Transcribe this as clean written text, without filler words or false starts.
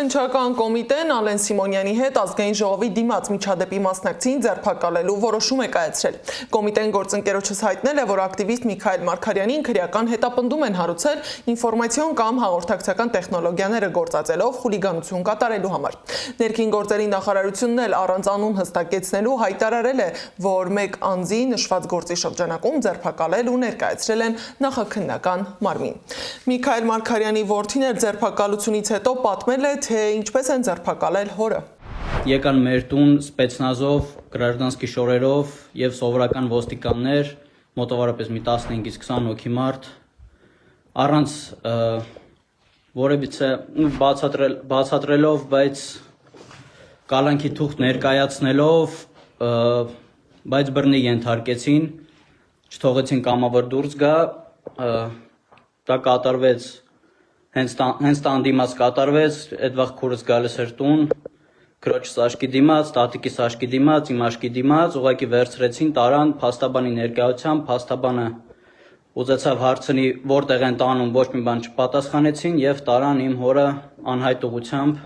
Շնչական կոմիտեն Ալեն Սիմոնյանի հետ ազգային ժողովի դիմաց միջադեպի մասնակցին ձերբակալելու որոշում է կայացրել։ Կոմիտեն գործընկերոջս հայտնել է, որ ակտիվիստ Միքայել Մարգարյանին քրեական հետապնդում են հարուցել ինֆորմացիոն կամ հաղորդակցական տեխնոլոգիաները գործածելով խուլիգանություն կատարելու համար։ Ներքին գործերի նախարարությունն էլ առանց անուն հստակեցնելու հայտարարել է, որ մեկ անձի նշված գործի շրջանակում ձերբակալել ու ներկայացրել են նախաքննական մարմին։ Միքայել Մարգարյանի որդին էր ձերբակալությունից հետո պատմել է, թե ինչպես են ձերբակալել հորը։ Եկան մեր տուն սպեցնազով, գրաժդանսկի շորերով եւ սովորական ոստիկաններ, մոտավորապես մի 15-ից 20 հոգի մարդ, առանց որևիցե բացատրելով, բայց կալանքի թուղթ ներկայացնելով, բայց բռնի ենթարկեցին, չթողեցին կամավոր դուրս գա, դա կատարվեց հենց տան դիմաց կատարվեց, այդ վաղ քուրս գալիս էր տուն, քրոջս աշկի դիմաց, տատիկիս աշկի դիմաց, իմ աշկի դիմաց, ուղղակի վերցրեցին, տարան փաստաբանի ներկայությամբ, փաստաբանը ուզեցավ հարցնի որտեղ են տանում, ոչ մի բան չպատասխանեցին եւ տարան իմ հորը անհայտ ուղղությամբ